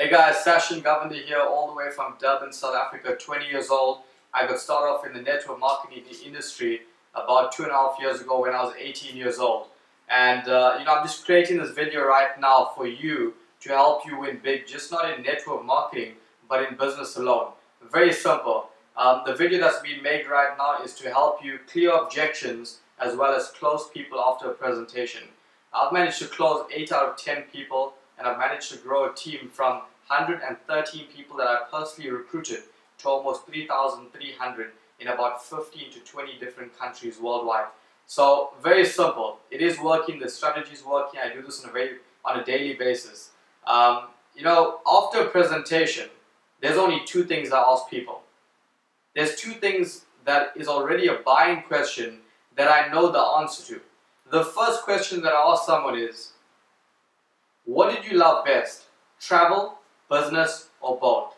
Hey guys, Sashin, Govender here, all the way from Durban, South Africa, 20 years old. I got started off in the network marketing industry about 2.5 years ago when I was 18 years old. And I'm just creating this video right now for you to help you win big, just not in network marketing, but in business alone. Very simple. The video that's being made right now is to help you clear objections as well as close people after a presentation. I've managed to close 8 out of 10 people, and I've managed to grow a team from 113 people that I personally recruited to almost 3,300 in about 15 to 20 different countries worldwide. So very simple. It is working. The strategy is working. I do this on a daily basis. After a presentation, there's only two things I ask people. There's two things that is already a buying question that I know the answer to. The first question that I ask someone is, what did you love best? Travel, business, or both?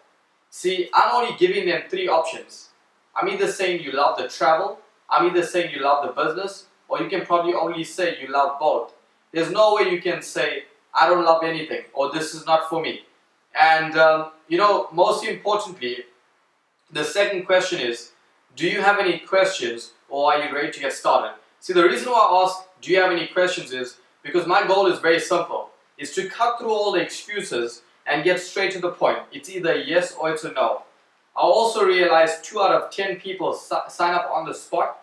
See, I'm only giving them three options. I'm either saying you love the travel, I'm either saying you love the business, or you can probably only say you love both. There's no way you can say, I don't love anything, or this is not for me. And, most importantly, the second question is, do you have any questions, or are you ready to get started? See, the reason why I ask, do you have any questions is because my goal is very simple. Is to cut through all the excuses and get straight to the point. It's either a yes or it's a no. I also realized 2 out of 10 people sign up on the spot,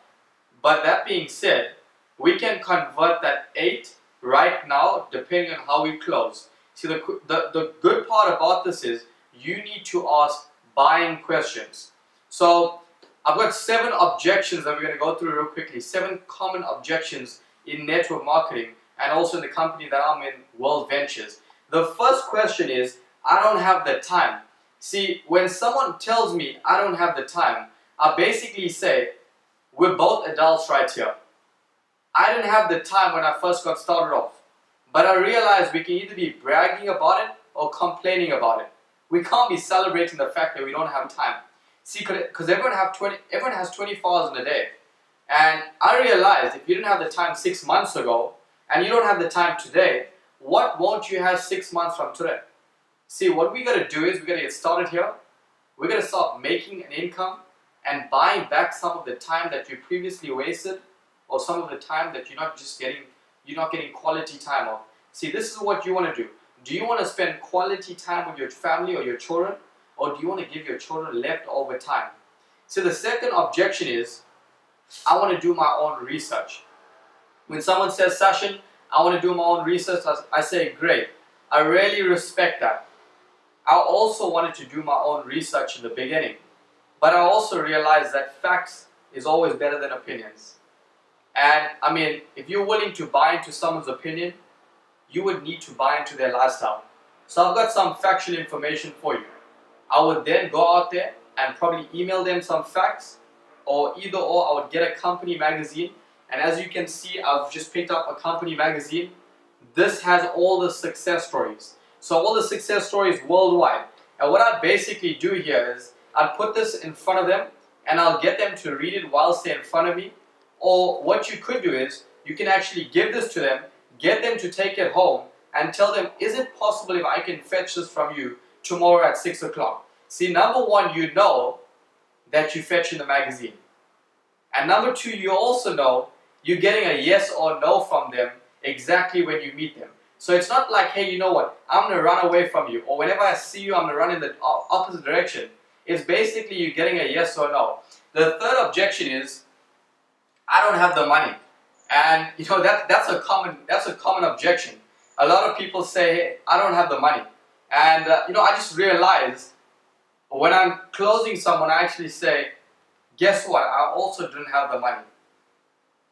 but that being said, we can convert that 8 right now depending on how we close. See, the good part about this is you need to ask buying questions. So I've got 7 objections that we're going to go through real quickly. 7 common objections in network marketing and also in the company that I'm in, WorldVentures. The first question is, I don't have the time. See, when someone tells me I don't have the time, I basically say, we're both adults right here. I didn't have the time when I first got started off. But I realized we can either be bragging about it or complaining about it. We can't be celebrating the fact that we don't have time. See, because everyone has 24 hours in a day. And I realized if you didn't have the time 6 months ago, and you don't have the time today, what won't you have 6 months from today? See, what we got to do is we got to get started here. We got to start making an income and buying back some of the time that you previously wasted, or some of the time that you're not getting quality time of. See, this is what you want to do. Do you want to spend quality time with your family or your children, or do you want to give your children leftover time? So the second objection is, I want to do my own research. When someone says, Sashin, I want to do my own research, I say, great. I really respect that. I also wanted to do my own research in the beginning. But I also realized that facts is always better than opinions. And I mean, if you're willing to buy into someone's opinion, you would need to buy into their lifestyle. So I've got some factual information for you. I would then go out there and probably email them some facts, or either or I would get a company magazine. And as you can see, I've just picked up a company magazine. This has all the success stories. So all the success stories worldwide. And what I basically do here is I'll put this in front of them and I'll get them to read it whilst they're in front of me. Or what you could do is you can actually give this to them, get them to take it home and tell them, is it possible if I can fetch this from you tomorrow at 6 o'clock? See, number one, you know that you fetch in the magazine. And number two, you also know you're getting a yes or no from them exactly when you meet them. So it's not like, hey, you know what, I'm going to run away from you, or whenever I see you, I'm going to run in the opposite direction. It's basically you getting a yes or no. The third objection is, I don't have the money. And that's a common objection. A lot of people say, hey, I don't have the money. And I just realized when I'm closing someone, I actually say, guess what, I also didn't have the money.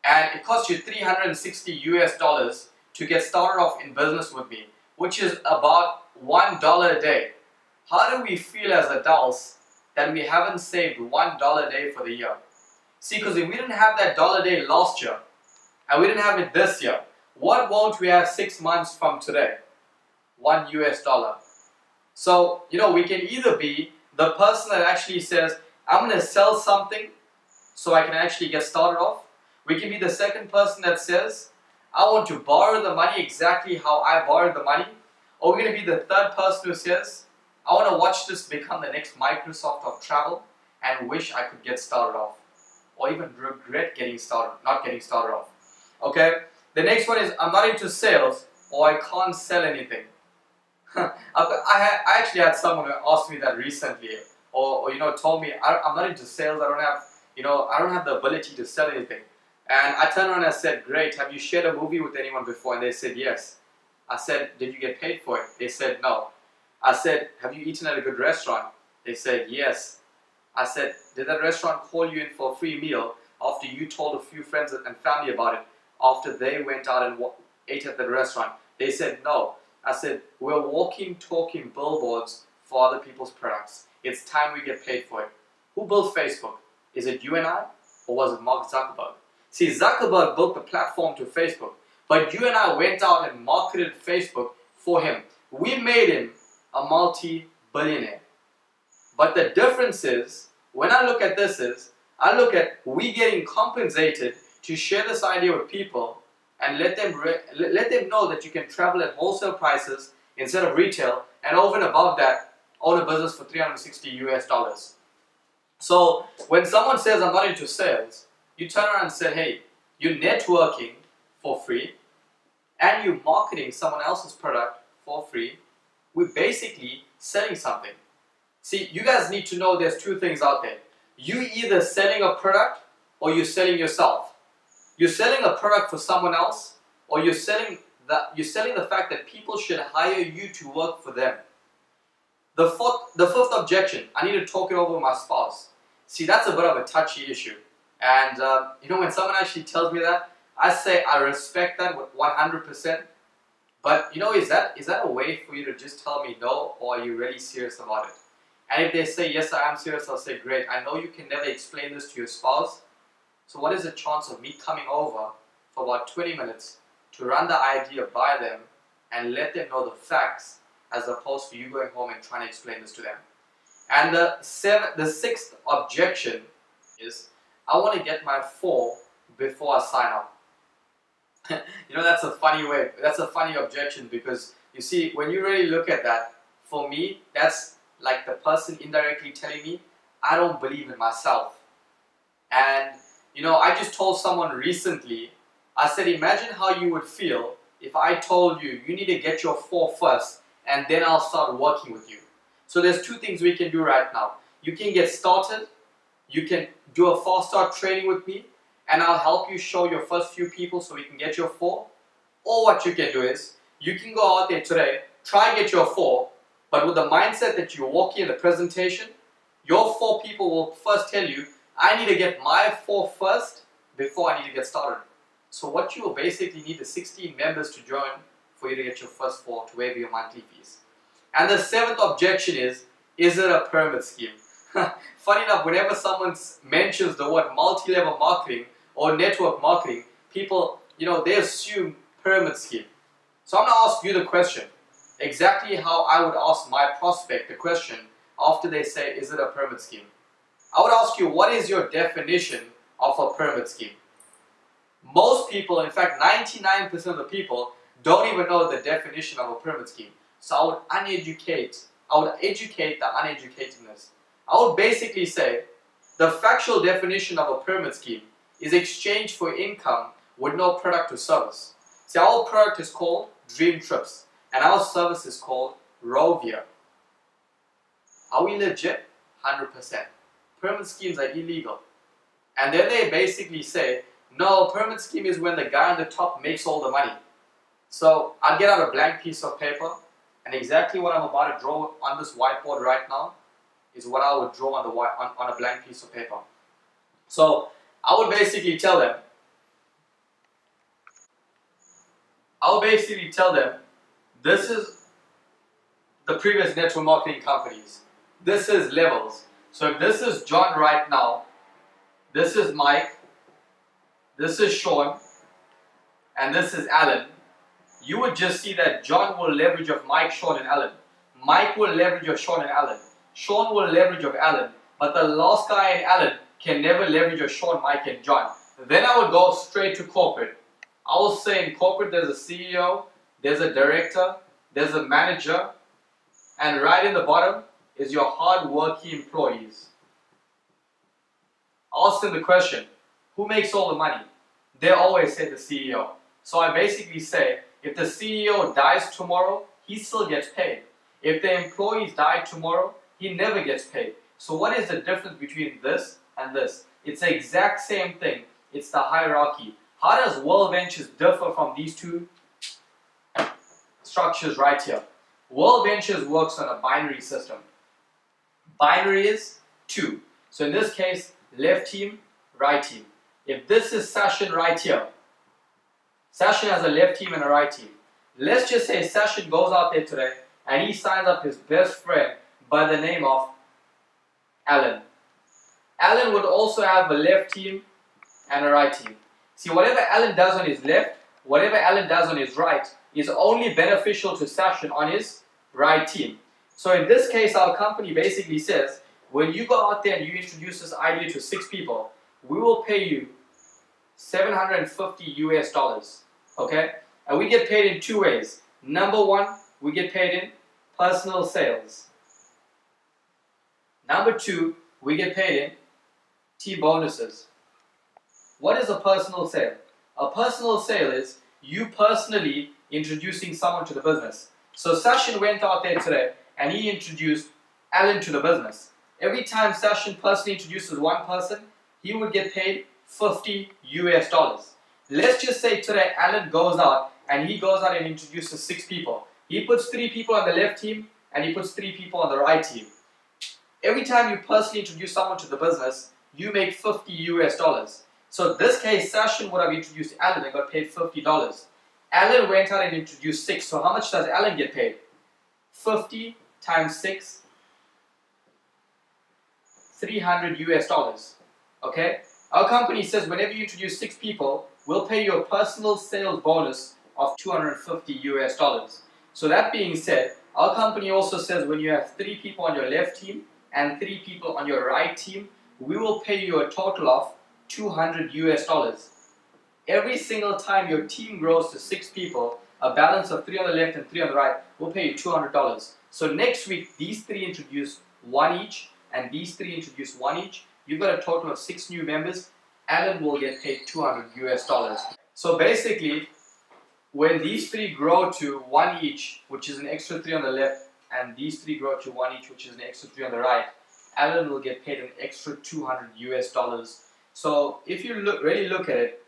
And it costs you $360 US to get started off in business with me, which is about $1 a day. How do we feel as adults that we haven't saved $1 a day for the year? See, because if we didn't have that $1 a day last year, and we didn't have it this year, what won't we have 6 months from today? $1 US. So, we can either be the person that actually says, I'm going to sell something so I can actually get started off. We can be the second person that says, I want to borrow the money exactly how I borrowed the money. Or we're going to be the third person who says, I want to watch this become the next Microsoft of travel and wish I could get started off. Or even regret not getting started off. Okay? The next one is, I'm not into sales, or I can't sell anything. I actually had someone who asked me that recently, or told me, I'm not into sales, I don't have the ability to sell anything. And I turned around and I said, great, have you shared a movie with anyone before? And they said, yes. I said, did you get paid for it? They said, no. I said, have you eaten at a good restaurant? They said, yes. I said, did that restaurant call you in for a free meal after you told a few friends and family about it, after they went out and ate at the restaurant? They said, no. I said, we're walking, talking billboards for other people's products. It's time we get paid for it. Who built Facebook? Is it you and I? Or was it Mark Zuckerberg? See, Zuckerberg built the platform to Facebook, but you and I went out and marketed Facebook for him. We made him a multi-billionaire. But the difference is, when I look at this I look at we getting compensated to share this idea with people and let them know that you can travel at wholesale prices instead of retail, and over and above that, own a business for $360 US. So when someone says, I'm not into sales, you turn around and say, hey, you're networking for free and you're marketing someone else's product for free. We're basically selling something. See, you guys need to know there's two things out there. You either selling a product or you're selling yourself. You're selling a product for someone else, or you're selling the fact that people should hire you to work for them. The fifth objection, I need to talk it over with my spouse. See, that's a bit of a touchy issue. And when someone actually tells me that, I say I respect that with 100%. But is that a way for you to just tell me no, or are you really serious about it? And if they say yes, I am serious, I'll say great. I know you can never explain this to your spouse. So what is the chance of me coming over for about 20 minutes to run the idea by them and let them know the facts, as opposed to you going home and trying to explain this to them? And the sixth objection is, I want to get my 4 before I sign up. That's a funny way. That's a funny objection, because you see, when you really look at that, for me, that's like the person indirectly telling me, I don't believe in myself. And I just told someone recently, I said, imagine how you would feel if I told you, you need to get your 4 first, and then I'll start working with you. So there's two things we can do right now. You can get started, you can do a fast start training with me, and I'll help you show your first few people so we can get your 4. Or what you can do is, you can go out there today, try and get your 4, but with the mindset that you walk in the presentation, your 4 people will first tell you, I need to get my 4 first before I need to get started. So what you will basically need is 16 members to join for you to get your first 4 to waive your monthly fees. And the 7th objection is it a pyramid scheme? Funny enough, whenever someone mentions the word multi-level marketing or network marketing, people, they assume pyramid scheme. So I'm going to ask you the question, exactly how I would ask my prospect the question after they say, is it a pyramid scheme? I would ask you, what is your definition of a pyramid scheme? Most people, in fact 99% of the people, don't even know the definition of a pyramid scheme. So I would educate the uneducatedness. I would basically say, the factual definition of a pyramid scheme is exchange for income with no product or service. See, our product is called Dream Trips, and our service is called Rovia. Are we legit? 100%. Pyramid schemes are illegal. And then they basically say, no, a pyramid scheme is when the guy on the top makes all the money. So I'll get out a blank piece of paper, and exactly what I'm about to draw on this whiteboard right now is what I would draw on a blank piece of paper. So I would basically tell them, this is the previous network marketing companies. This is levels. So if this is John right now, this is Mike, this is Sean, and this is Alan, you would just see that John will leverage of Mike, Sean, and Alan. Mike will leverage of Sean and Alan. Sean will leverage of Alan. But the last guy in Alan can never leverage of Sean, Mike, and John. Then I would go straight to corporate. I will say in corporate there's a CEO, there's a director, there's a manager, and right in the bottom is your hard-working employees. Ask them the question, who makes all the money? They always say the CEO. So I basically say, if the CEO dies tomorrow, he still gets paid. If the employees die tomorrow, he never gets paid. So what is the difference between this and this? It's the exact same thing. It's the hierarchy. How does WorldVentures differ from these two structures right here? WorldVentures works on a binary system. Binary is 2. So in this case, left team, right team. If this is Sashin right here, Sashin has a left team and a right team. Let's just say Sashin goes out there today and he signs up his best friend by the name of Alan. Alan would also have a left team and a right team. See, whatever Alan does on his left, whatever Alan does on his right is only beneficial to Sashin on his right team. So in this case, our company basically says, when you go out there and you introduce this idea to 6 people, we will pay you $750 US, okay? And we get paid in 2 ways. Number 1, we get paid in personal sales. Number 2, we get paid in team bonuses. What is a personal sale? A personal sale is you personally introducing someone to the business. So Sashin went out there today and he introduced Alan to the business. Every time Sashin personally introduces one person, he would get paid $50 US. Let's just say today Alan goes out and introduces 6 people. He puts 3 people on the left team and he puts 3 people on the right team. Every time you personally introduce someone to the business, you make $50 US. So in this case, Sashin would have introduced Alan and got paid $50. Alan went out and introduced 6. So how much does Alan get paid? 50 times 6, $300 US. Okay? Our company says whenever you introduce 6 people, we'll pay you a personal sales bonus of $250 US. So that being said, our company also says when you have 3 people on your left team and 3 people on your right team, we will pay you a total of $200 US. Every single time your team grows to 6 people, a balance of 3 on the left and 3 on the right, we'll pay you $200. So next week, these 3 introduce 1 each, and these 3 introduce 1 each. You've got a total of 6 new members. Alan will get paid $200 US. So basically, when these 3 grow to 1 each, which is an extra 3 on the left, and these 3 grow to 1 each, which is an extra 3 on the right, Alan will get paid an extra $200 US. So if you really look at it,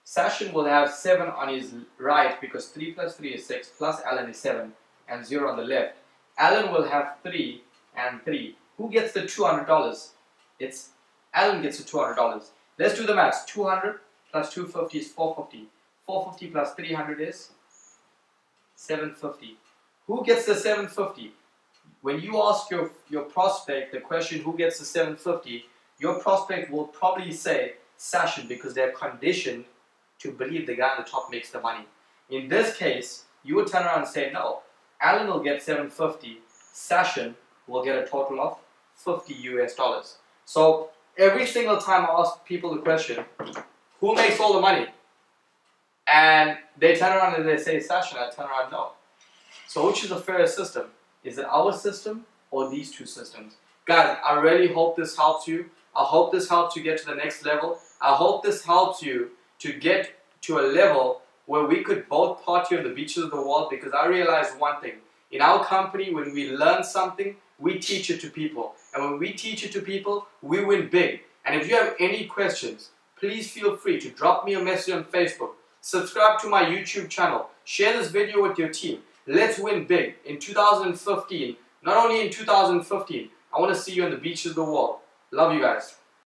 Sashin will have 7 on his right because 3 plus 3 is 6, plus Alan is 7, and 0 on the left. Alan will have 3 and 3. Who gets the $200? It's Alan gets the $200. Let's do the maths. 200 plus 250 is 450. 450 plus 300 is 750. Who gets the 750? When you ask your prospect the question, who gets the 750, your prospect will probably say Sashin because they're conditioned to believe the guy on the top makes the money. In this case, you would turn around and say, no, Alan will get 750, Sashin will get a total of $50 US. So every single time I ask people the question, who makes all the money? And they turn around and they say Sashin, I turn around, no. So which is the fairest system? Is it our system or these 2 systems? Guys, I really hope this helps you. I hope this helps you get to the next level. I hope this helps you to get to a level where we could both party on the beaches of the world, because I realized one thing. In our company, when we learn something, we teach it to people. And when we teach it to people, we win big. And if you have any questions, please feel free to drop me a message on Facebook. Subscribe to my YouTube channel. Share this video with your team. Let's win big. In 2015, not only in 2015, I want to see you on the beaches of the world. Love you guys.